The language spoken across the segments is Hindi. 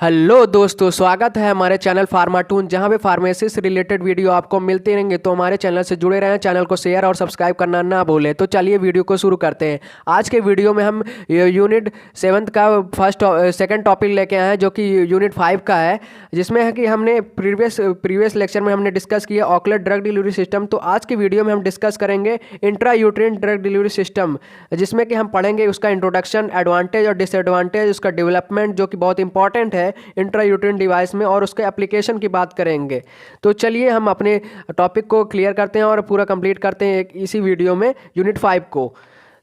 हेलो दोस्तों, स्वागत है हमारे चैनल फार्माटून, जहां पे फार्मेसी से रिलेटेड वीडियो आपको मिलते रहेंगे। तो हमारे चैनल से जुड़े रहें, चैनल को शेयर और सब्सक्राइब करना ना भूलें। तो चलिए वीडियो को शुरू करते हैं। आज के वीडियो में हम यूनिट 7 का सेकंड टॉपिक लेके आए हैं, जो कि यूनिट 5 का है, जिसमें है कि हमने प्रीवियस लेक्चर में हमने डिस्कस किया ऑक्युलर ड्रग डिलीवरी सिस्टम। तो आज की वीडियो में हम डिस्कस करेंगे intra uterine drug delivery system, जिसमें कि हम पढ़ेंगे उसका इंट्रोडक्शन, एडवांटेज और डिसएडवांटेज, उसका डेवलपमेंट जो कि बहुत इंपॉर्टेंट है इंट्रायूट्रिन डिवाइस में, और उसके एप्लीकेशन की बात करेंगे। तो चलिए हम अपने टॉपिक को क्लियर करते हैं और पूरा कंप्लीट करते हैं इसी वीडियो में यूनिट 5 को।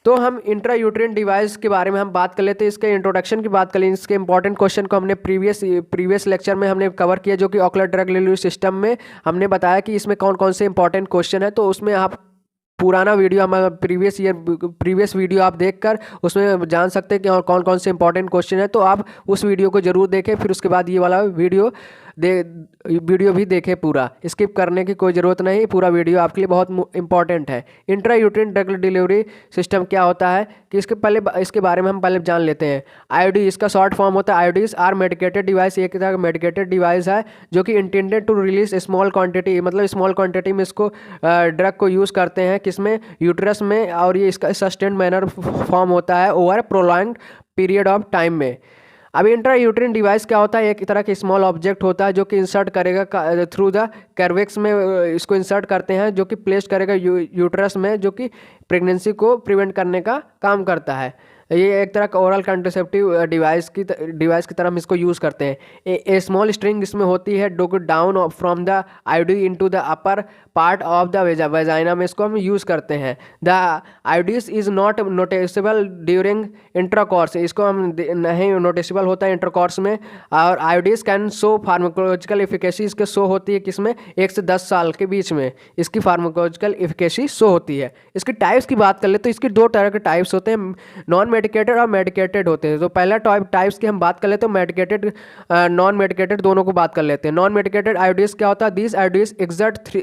तो हम इंट्रायूट्रिन डिवाइस के बारे में हम बात कर लेते हैं, इसके इंट्रोडक्शन की बात कर लें। इसके इंपॉर्टेंट क्वेश्चन को हमने प्रीवियस लेक्चर में हमने कवर किया, जो कि ऑक्युलर ड्रग डिलीवरी सिस्टम में हमने बताया कि इसमें कौन कौन से इंपॉर्टेंट क्वेश्चन है। तो उसमें आप पुराना वीडियो, हमारा प्रीवियस वीडियो आप देखकर उसमें जान सकते हैं कि और कौन कौन से इंपॉर्टेंट क्वेश्चन है। तो आप उस वीडियो को जरूर देखें, फिर उसके बाद ये वाला वीडियो भी देखें पूरा। स्किप करने की कोई ज़रूरत नहीं, पूरा वीडियो आपके लिए बहुत इंपॉर्टेंट है। इंट्रायूट्रिन ड्रग डिलीवरी सिस्टम क्या होता है कि इसके बारे में हम पहले जान लेते हैं। आईडी, इसका शॉर्ट फॉर्म होता है आईडीज आर मेडिकेटेड डिवाइस। एक तरह का मेडिकेटेड डिवाइस है जो कि intended to release small quantity, मतलब स्मॉल क्वांटिटी में इसको ड्रग को यूज़ करते हैं, किसमें, यूट्रस में, और ये इसका सस्टेन्ड मैनर फॉर्म होता है over prolonged period of time में। अब इंट्रायूट्रिन डिवाइस क्या होता है? एक तरह का स्मॉल ऑब्जेक्ट होता है जो कि इंसर्ट करेगा थ्रू द कर्वेक्स में, इसको इंसर्ट करते हैं, जो कि प्लेस करेगा यूट्रस में, जो कि प्रेगनेंसी को प्रिवेंट करने का काम करता है। ये एक तरह का ओरल कंट्रासेप्टिव डिवाइस की तरह हम इसको यूज़ करते हैं। ए स्मॉल स्ट्रिंग इसमें होती है down from the ID into the upper part of the vagina में इसको हम यूज़ करते हैं। The IDs is not noticeable during intercourse, इसको हम नहीं नोटिसेबल होता है इंटरकॉर्स में। और IDs can show pharmacological efficacy, इसके शो होती है किसमें, 1 से 10 साल के बीच में इसकी फार्माकोलॉजिकल एफिकेसी शो होती है। इसकी टाइप्स की बात कर ले तो इसकी 2 तरह के टाइप्स होते हैं, नॉन मेडिकेटेड और मेडिकेटेड होते हैं। तो पहला टाइप्स की हम बात कर लेते हैं, मेडिकेटेड नॉन मेडिकेटेड दोनों को बात कर लेते हैं। नॉन मेडिकेटेड आईडीज क्या होता है? These IDs exert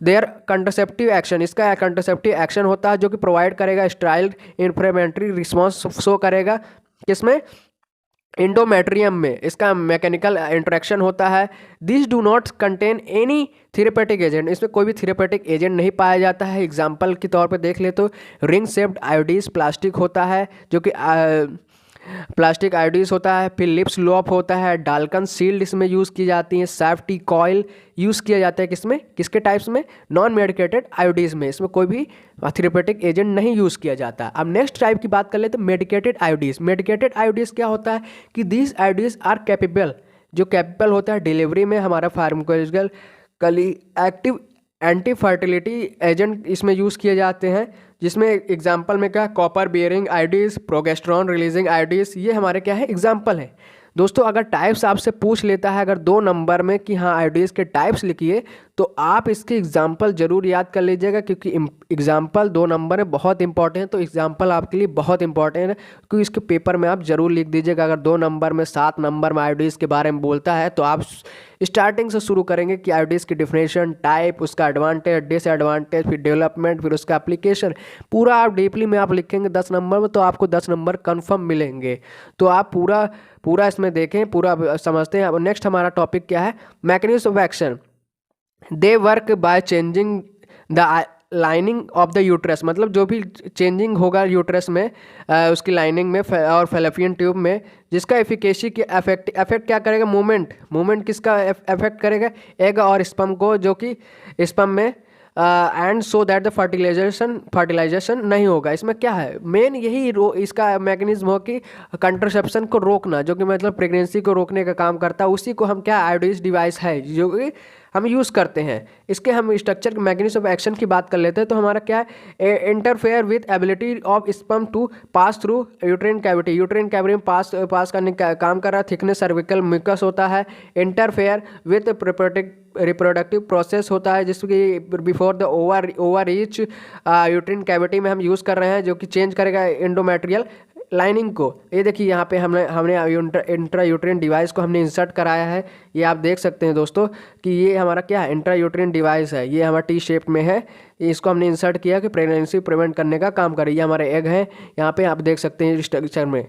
their contraceptive action, इसका कंट्रासेप्टिव एक्शन होता है जो कि प्रोवाइड करेगा स्टाइल्ड इन्फ्लेमेटरी रिस्पॉन्स शो करेगा, किसमें, इंडोमेट्रियम में। इसका मैकेनिकल इंटरेक्शन होता है। This do not contain any therapeutic agent, इसमें कोई भी थेरेपेटिक एजेंट नहीं पाया जाता है। एग्जाम्पल के तौर पर देख ले तो रिंग शेप्ड आयोडीज प्लास्टिक होता है, जो कि प्लास्टिक आयोडीज होता है। फिर लिप्स लॉप होता है, डाल्कन सील्ड इसमें यूज़ की जाती है। सेफ्टी कॉयल यूज़ किया जाता है किसमें, किसके टाइप्स में, नॉन मेडिकेटेड आयोडीज में। इसमें कोई भी थेरेपेटिक एजेंट नहीं यूज़ किया जाता। अब नेक्स्ट टाइप की बात कर ले तो मेडिकेटेड आयोडीज। मेडिकेटेड आयोडीज क्या होता है कि दीज आयोडीज आर कैपेबल, जो कैपेबल होता है डिलीवरी में हमारा pharmacologically active anti fertility agent इसमें यूज़ किए जाते हैं, जिसमें एग्जाम्पल में क्या, copper bearing आयोडीज, progesterone releasing IUDs, ये हमारे क्या है, एग्जाम्पल है। दोस्तों अगर टाइप्स आपसे पूछ लेता है अगर 2 नंबर में कि हाँ आयोडीज के टाइप्स लिखिए, तो आप इसके एग्जाम्पल जरूर याद कर लीजिएगा, क्योंकि एग्जाम्पल 2 नंबर में बहुत इंपॉर्टेंट है। तो एग्जाम्पल आपके लिए बहुत इंपॉर्टेंट है, क्योंकि इसके पेपर में आप जरूर लिख दीजिएगा। अगर 2 नंबर में 7 नंबर में आयोडीज के बारे में बोलता है तो आप स्टार्टिंग से शुरू करेंगे कि आयोडीज की डिफिनेशन, टाइप, उसका एडवांटेज, डिसएडवांटेज, फिर डेवलपमेंट, फिर उसका एप्लीकेशन, पूरा आप डीपली में आप लिखेंगे 10 नंबर में, तो आपको 10 नंबर कन्फर्म मिलेंगे। तो आप पूरा इसमें देखें, पूरा समझते हैं। अब नेक्स्ट हमारा टॉपिक क्या है, mechanism of action. They work by changing the lining of the uterus, मतलब जो भी चेंजिंग होगा यूट्रस में, उसकी लाइनिंग में और फेलोपियन ट्यूब में, जिसका एफिकेसी की अफेक्ट क्या करेगा, मूवमेंट किसका अफेक्ट करेगा, एग और स्पर्म को, जो कि स्पर्म में, and so that the fertilisation नहीं होगा। इसमें क्या है, मेन यही इसका मैकेनिज्म हो कि कंट्रासेप्शन को रोकना, जो कि मतलब प्रेगनेंसी को रोकने का काम करता है। उसी को हम क्या, आयोडीज डिवाइस है जो कि हम यूज़ करते हैं। इसके हम स्ट्रक्चर के मैकेनिज्म ऑफ एक्शन की बात कर लेते हैं। तो हमारा क्या है, interfere with ability of sperm to pass through uterine cavity, uterine cavity में पास करने का काम कर रहा है। थिकनेस सर्विकल म्यूकस होता है। इंटरफेयर विथ रिप्रोडक्टिव प्रोसेस होता है, जिसकी before the over reach uterine cavity में हम यूज़ कर रहे हैं, जो कि चेंज करेगा इंडोमेट्रियल लाइनिंग को। ये देखिए यहाँ पे हमने इंट्रायूट्रिन डिवाइस को हमने इंसर्ट कराया है। ये आप देख सकते हैं दोस्तों कि ये हमारा क्या है, इंट्रायूट्रिन डिवाइस है। ये हमारा टी शेप में है, इसको हमने इंसर्ट किया कि प्रेगनेंसी प्रिवेंट करने का काम करे। ये हमारे एग हैं, यहाँ पे आप देख सकते हैं स्ट्रक्चर में।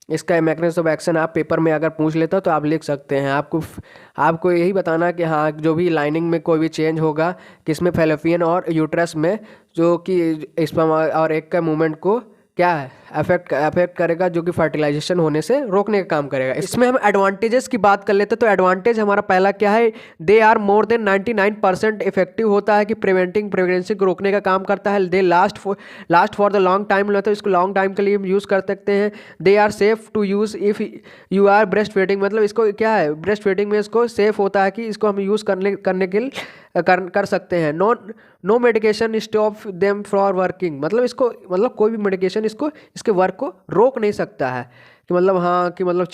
इसका मैकेनिज्म ऑफ एक्शन आप पेपर में अगर पूछ लेता तो आप लिख सकते हैं। आपको यही बताना कि हाँ जो भी लाइनिंग में कोई भी चेंज होगा किसमें, फैलोपियन और यूट्रस में, जो कि स्पर्म और एग का मूवमेंट को क्या है अफेक्ट करेगा, जो कि फर्टिलाइजेशन होने से रोकने का काम करेगा। इसमें हम एडवांटेजेस की बात कर लेते हैं। तो एडवांटेज हमारा पहला क्या है, they are more than 99% effective होता है कि प्रिवेंटिंग प्रेगनेंसी को रोकने का काम करता है। They last for the long time, मतलब इसको लॉन्ग टाइम के लिए हम यूज़ कर सकते हैं। They are safe to use if you are breast feeding, मतलब इसको क्या है, ब्रेस्ट फीडिंग में इसको सेफ होता है कि इसको हम यूज़ करने के लिए कर सकते हैं। No medication stop them for working, मतलब इसको मतलब कोई भी मेडिकेशन इसके वर्क को रोक नहीं सकता है कि मतलब हाँ कि मतलब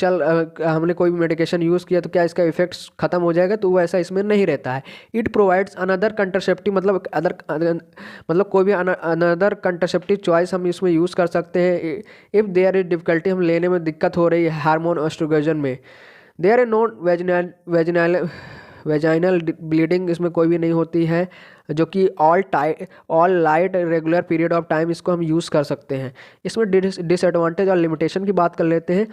हमने कोई भी मेडिकेशन यूज़ किया तो क्या इसका इफेक्ट ख़त्म हो जाएगा, तो वो ऐसा इसमें नहीं रहता है। इट प्रोवाइड्स अनदर कंट्रासेप्टिव, मतलब कोई भी अनदर कंट्रासेप्टिव चॉइस हम इसमें यूज़ कर सकते हैं। इफ़ देयर इज डिफ़िकल्टी, हम लेने में दिक्कत हो रही है हार्मोन एस्ट्रोजन में। There is no vaginal bleeding, इसमें कोई भी नहीं होती है, जो कि all light regular period of time इसको हम यूज़ कर सकते हैं। इसमें डिसएडवांटेज और लिमिटेशन की बात कर लेते हैं।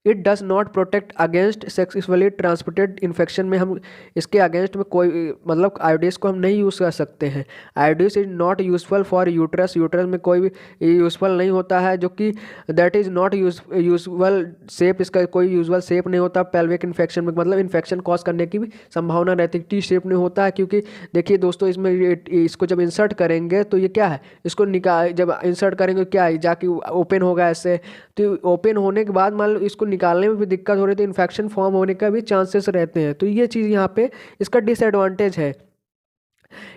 It does not protect against sexually transmitted infection में हम इसके अगेंस्ट में कोई मतलब आयोडीज को हम नहीं यूज़ कर सकते हैं। IUDs is not useful for uterus, uterus में कोई भी यूजफुल नहीं होता है, जो कि that is not usual shape, इसका कोई यूजल शेप नहीं होता। पेल्विक इन्फेक्शन में मतलब इन्फेक्शन कॉज करने की भी संभावना रहती है। टी शेप नहीं होता है, क्योंकि देखिए दोस्तों इसमें इसको जब इंसर्ट करेंगे तो ये क्या है, इसको जब इंसर्ट करेंगे क्या है, जाके ओपन होगा ऐसे, तो ओपन होने के बाद मान लो इसको निकालने में भी दिक्कत हो रही है, तो इन्फेक्शन फॉर्म होने का भी चांसेस रहते हैं। तो ये चीज़ यहाँ पे इसका डिसएडवांटेज है।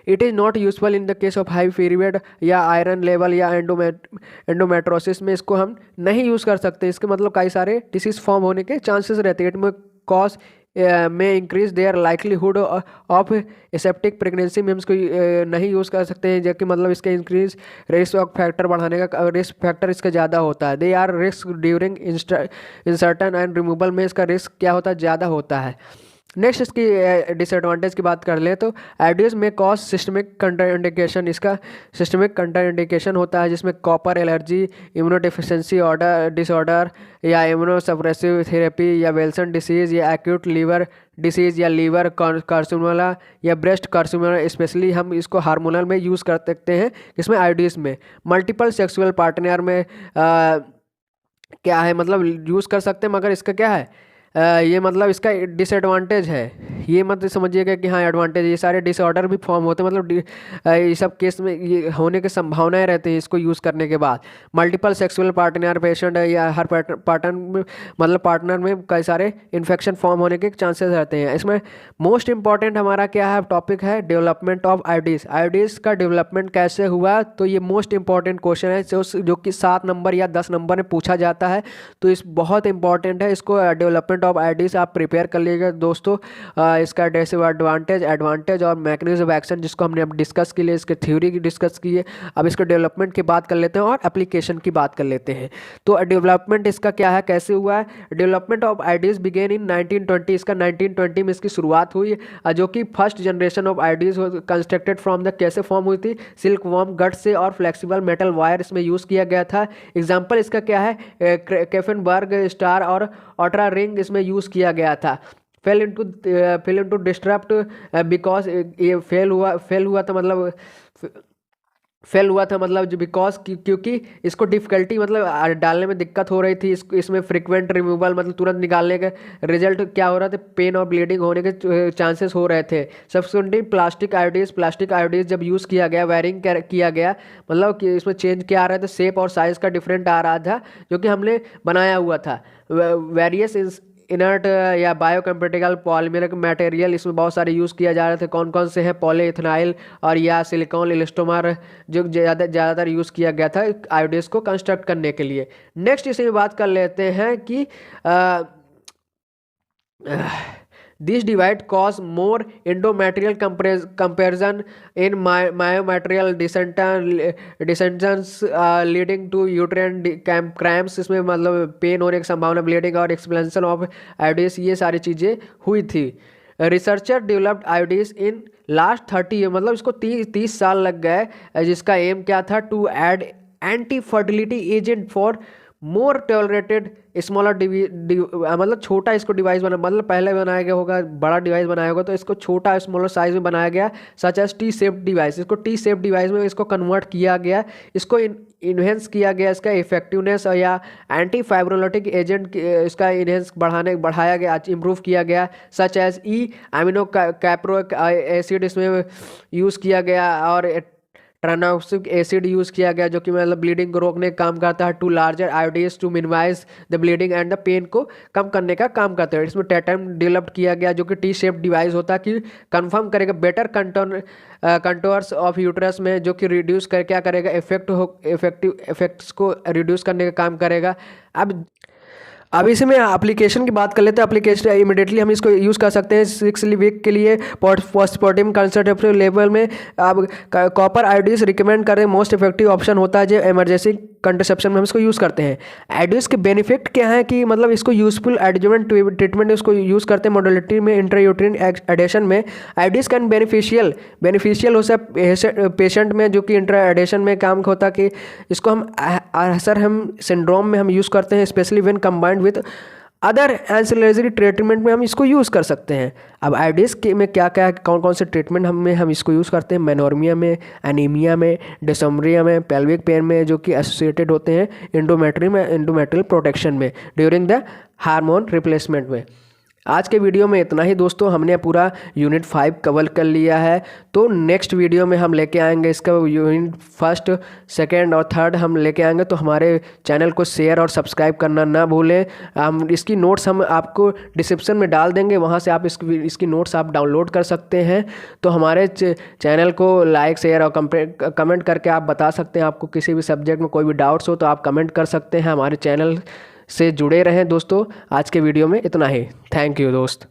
It is not useful in the case of high period या आयरन लेवल या एंडोमेट्रोसिस में इसको हम नहीं यूज़ कर सकते। इसके मतलब कई सारे डिसीज फॉर्म होने के चांसेस रहते हैं। इट में कॉज में increase their likelihood of aseptic pregnancy में हम इसको नहीं यूज़ कर सकते हैं, जबकि मतलब इसके इंक्रीज रिस्क ऑफ फैक्टर बढ़ाने का रिस्क फैक्टर इसका ज़्यादा होता है। They are risk during insertion and removal में इसका रिस्क क्या होता है, ज़्यादा होता है। नेक्स्ट इसकी डिसएडवांटेज की बात कर लें तो आयोडीज में कॉज सिस्टमिक कंट्राइंडिकेशन, इसका सिस्टमिक कंट्राइंडिकेशन होता है, जिसमें कॉपर एलर्जी, इम्यूनोडेफिशिएंसी डिसऑर्डर या इम्यूनोसप्रेसिव थेरेपी या वेल्सन डिसीज़ या एक्यूट लीवर डिसीज़ या लीवर कार्सिनोमा या ब्रेस्ट कार्सिनोमा, स्पेशली हम इसको हार्मोनल में यूज़ कर सकते हैं। इसमें आयोडीज में मल्टीपल सेक्सुअल पार्टनर में क्या है मतलब यूज़ कर सकते हैं, मगर इसका क्या है ये मतलब इसका डिसएडवांटेज है। ये मत समझिएगा कि हाँ एडवांटेज, ये सारे डिसऑर्डर भी फॉर्म होते हैं, मतलब ये सब केस में ये होने की संभावनाएं रहती हैं इसको यूज़ करने के बाद। मल्टीपल सेक्सुअल पार्टनर पेशेंट या हर पार्टनर में कई सारे इन्फेक्शन फॉर्म होने के चांसेस रहते हैं। इसमें मोस्ट इंपॉर्टेंट हमारा क्या है टॉपिक है, डेवलपमेंट ऑफ आयोडीज। आयोडीज का डेवलपमेंट कैसे हुआ, तो ये मोस्ट इंपॉर्टेंट क्वेश्चन है जो कि 7 नंबर या 10 नंबर में पूछा जाता है। तो इस बहुत इंपॉर्टेंट है, इसको डेवलपमेंट ऑफ आयोडीज आप प्रिपेयर कर लीजिएगा दोस्तों। इसका डिसएडवांटेज, एडवांटेज और मैकेनिज्म ऑफ एक्शन जिसको हमने अब डिस्कस की, इसके थ्योरी की डिस्कस की है। अब इसके डेवलपमेंट की बात कर लेते हैं और एप्लीकेशन की बात कर लेते हैं। तो डेवलपमेंट इसका क्या है, कैसे हुआ है। डेवलपमेंट ऑफ आयोडीज बिगेन इन 1920, इसका 1920 में इसकी शुरुआत हुई, जो कि first generation of आयोडीज constructed from the, कैसे फॉर्म हुई थी, सिल्क वॉर्म गट से और फ्लेक्सिबल मेटल वायर इसमें यूज़ किया गया था। एग्जाम्पल इसका क्या है, केफनबर्ग स्टार और ऑट्रा रिंग इसमें यूज़ किया गया था। फेल इनटू डिस्टर्ब्ड बिकॉज ये फेल हुआ था मतलब जो बिकॉज क्योंकि इसको डिफ़िकल्टी मतलब डालने में दिक्कत हो रही थी। इसमें फ्रिक्वेंट रिमूवल मतलब तुरंत निकालने के रिजल्ट क्या हो रहा था, पेन और ब्लीडिंग होने के चांसेस हो रहे थे। सब्सिक्वेंटली प्लास्टिक आयोडीज जब यूज़ किया गया, वायरिंग किया गया, मतलब कि इसमें चेंज क्या आ रहा था, शेप और साइज़ का डिफरेंट आ रहा था, जो कि हमने बनाया हुआ था। वेरियस इनर्ट या बायोकम्पेटिबल पॉलीमरिक मटेरियल इसमें बहुत सारे यूज़ किया जा रहे थे। कौन कौन से हैं, पॉलीइथेनाइल और या सिलिकॉन इलास्टोमर, जो ज़्यादातर यूज़ किया गया था आयोडीज को कंस्ट्रक्ट करने के लिए। नेक्स्ट इसी बात कर लेते हैं कि this divide cause more endometrial comparison in myometrial dissensions leading to uterine cramps, इसमें मतलब पेन होने की संभावना, ब्लीडिंग और एक्सपेंशन ऑफ आयोडीज, ये सारी चीज़ें हुई थी। Researcher developed आयोडीज in last 30 year, मतलब इसको 30 साल लग गए, जिसका एम क्या था, to add anti fertility agent for more tolerated smaller मतलब छोटा इसको डिवाइस बना, मतलब पहले बनाया गया होगा बड़ा डिवाइस बनाया होगा तो इसको छोटा स्मॉलर साइज में बनाया गया, such as T shape device. इसको टी शेप डिवाइस में इसको कन्वर्ट किया गया, इसको इन्हेंस किया गया, इसका इफेक्टिवनेस या एंटी फाइब्रोलिटिक एजेंट इसका इन्हेंस बढ़ाया गया, इम्प्रूव किया गया, सच एज ई एमिनो कैप्रोइक एसिड इसमें यूज़ किया गया और ट्राइनॉक्सिक एसिड यूज़ किया गया जो कि मतलब ब्लीडिंग को रोकने का काम करता है। To larger IUDs to minimise the bleeding and the pain को कम करने का काम करता है। इसमें टाइटेनियम डेवलप किया गया जो कि टी शेप डिवाइस होता है कि कंफर्म करेगा बेटर कंटोर्स ऑफ यूट्रस में, जो कि रिड्यूस कर क्या करेगा इफेक्ट्स को रिड्यूस करने का काम करेगा। अब इसी में एप्लीकेशन की बात कर लेते हैं। एप्लीकेशन इमीडिएटली हम इसको यूज़ कर सकते हैं 6 वीक के लिए पोस्टमार्टम कंसर्वेटिव लेवल में। अब कॉपर आयोडीज रिकमेंड करें मोस्ट इफेक्टिव ऑप्शन होता है जो इमरजेंसी कंट्रासेप्शन में हम इसको यूज़ करते हैं। आयोडीज के बेनिफिट क्या है कि मतलब इसको यूजफुल एडजुवेंट ट्रीटमेंट इसको यूज़ करते हैं मोडलिटी में इंट्रायूट्रिन एडेशन में। आयोडीज कैन बेनिफिशियल हो सकता पेशेंट में जो कि इंट्रा एडेशन में काम होता है कि इसको हम सिंड्रोम में हम यूज़ करते हैं, specially when combined with other ancillary treatment में हम इसको यूज़ कर सकते हैं। अब आयोडीज के में क्या क्या कौन कौन से ट्रीटमेंट हम इसको यूज़ करते हैं, मेनोर्मिया में, एनीमिया में, डिसमेनोरिया में, पेल्विक पेन में जो कि एसोसिएटेड होते हैं, इंडोमेट्रियल प्रोटेक्शन में, ड्यूरिंग द हार्मोन रिप्लेसमेंट में। आज के वीडियो में इतना ही दोस्तों, हमने पूरा यूनिट 5 कवर कर लिया है। तो नेक्स्ट वीडियो में हम लेके आएंगे इसका यूनिट 1, 2 और 3 हम लेके आएंगे। तो हमारे चैनल को शेयर और सब्सक्राइब करना ना भूलें। हम इसकी नोट्स हम आपको डिस्क्रिप्शन में डाल देंगे, वहाँ से आप इसकी नोट्स आप डाउनलोड कर सकते हैं। तो हमारे चैनल को लाइक, शेयर और कमेंट करके आप बता सकते हैं। आपको किसी भी सब्जेक्ट में कोई भी डाउट्स हो तो आप कमेंट कर सकते हैं। हमारे चैनल से जुड़े रहें दोस्तों। आज के वीडियो में इतना ही। थैंक यू दोस्त।